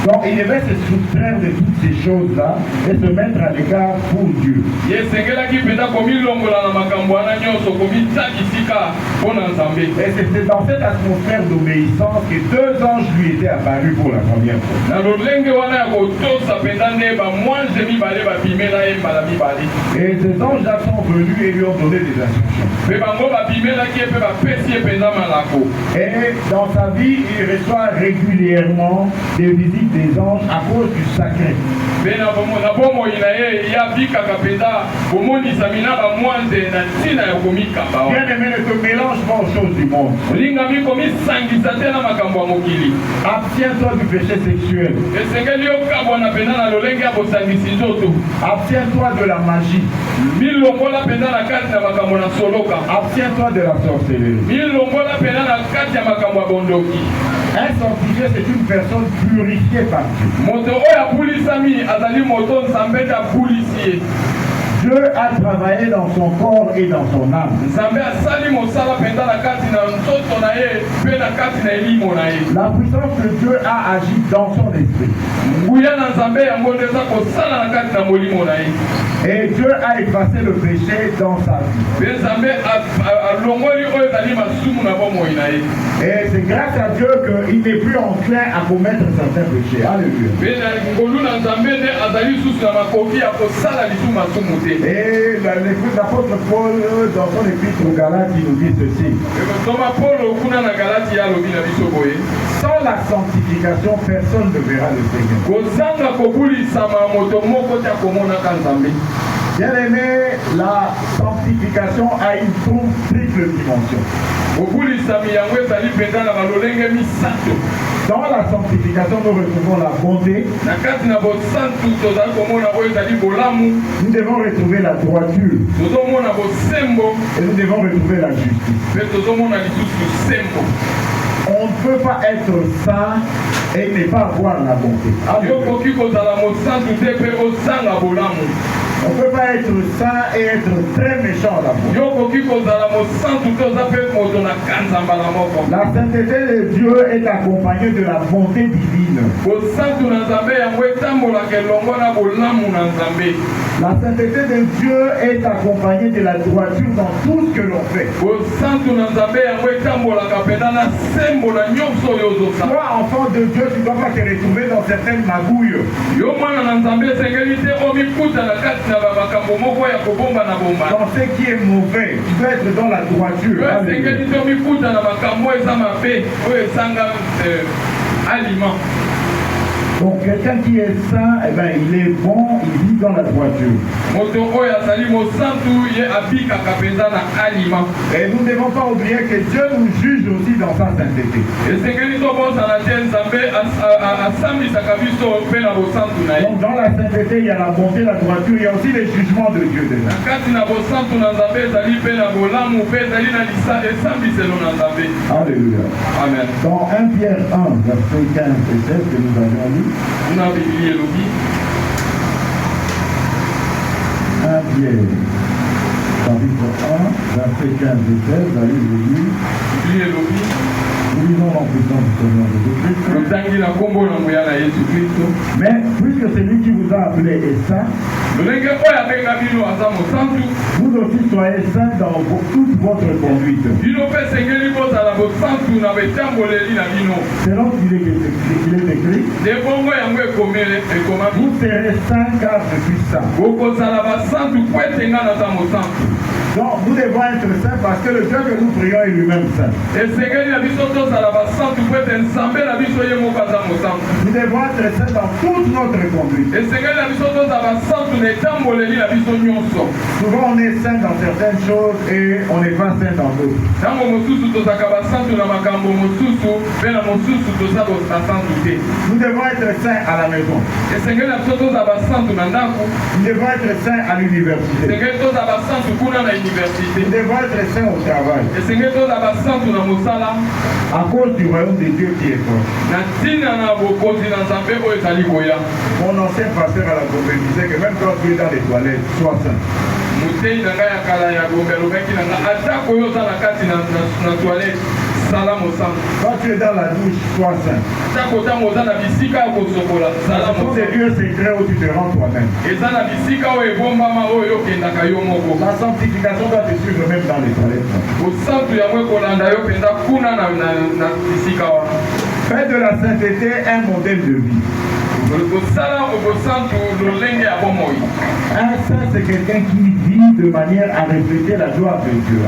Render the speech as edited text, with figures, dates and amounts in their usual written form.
Donc il devait se soustraire de toutes ces choses-là et se mettre à l'écart pour Dieu. Et c'était dans cette atmosphère d'obéissance que deux anges lui étaient apparus pour la première fois. Et ces anges-là sont venus et lui ont donné des instructions. Et dans sa vie, il reçoit régulièrement des visites des anges à cause du sacré. Bien-aimé, ne te mélange pas aux choses du monde. Abstiens-toi du péché sexuel. Abstiens-toi de la magie. Abstiens-toi de la sorcellerie. Un sanctifié, c'est une personne purifiée par Dieu. Dieu a travaillé dans son corps et dans son âme. La puissance de Dieu a agi dans son esprit. Et Dieu a effacé le péché dans sa vie. Et c'est grâce à Dieu qu'il n'est plus enclin à commettre certains péchés. Alléluia. Et l'apôtre Paul, dans son épître aux Galates, il nous dit ceci. Sans la sanctification, personne ne verra le Seigneur. Bien aimé, la sanctification a une triple dimension. Dans la sanctification, nous retrouvons la bonté. Nous devons retrouver la droiture. Et nous devons retrouver la justice. On ne peut pas être saint et ne pas avoir la bonté. On ne peut pas être saint et être très méchant à la fois. La sainteté de Dieu est accompagnée de la bonté divine. La sainteté de Dieu est accompagnée de la droiture dans tout ce que l'on fait. Toi, enfant de Dieu, tu ne dois pas te retrouver dans certaines magouilles. Dans ce qui est mauvais, tu dois être dans la droiture. Donc quelqu'un qui est saint, eh ben, il est bon, il vit dans la droiture. Et nous ne devons pas oublier que Dieu nous juge aussi dans sa sainteté. Donc dans la sainteté, il y a la bonté, la droiture, il y a aussi les jugements de Dieu dedans. Alléluia. Amen. Dans 1 Pierre 1, verset 15 et 16 que nous avons lu. 1 Pierre, chapitre 1, verset 15 et 16, allez le lire. Nous lisons en puissance du Seigneur Jésus-Christ. Mais puisque celui qui vous a appelé est saint, vous aussi soyez saints dans toute votre conduite. Selon qu'il est écrit, vous serez saints car je suis saint. Donc nous devons être saints parce que le Dieu que nous prions est lui-même saint. Nous devons être saints dans toute notre conduite. Souvent on est saint dans certaines choses et on n'est pas saint dans d'autres. Nous devons être saints à la maison. Nous devons être saints à l'université. Nous devons être saints au travail. À cause du royaume de Dieu qui est proche. Mon ancien pasteur à la Gombe disait que même quand tu es dans les toilettes, sois saint. Quand tu es dans la douche, sois saint. Ce sont des lieux secrets où tu te rends toi-même. La sanctification doit te suivre même dans les toilettes. Fais de la sainteté un modèle de vie. Un saint, c'est quelqu'un qui vit de manière à refléter la gloire de Dieu.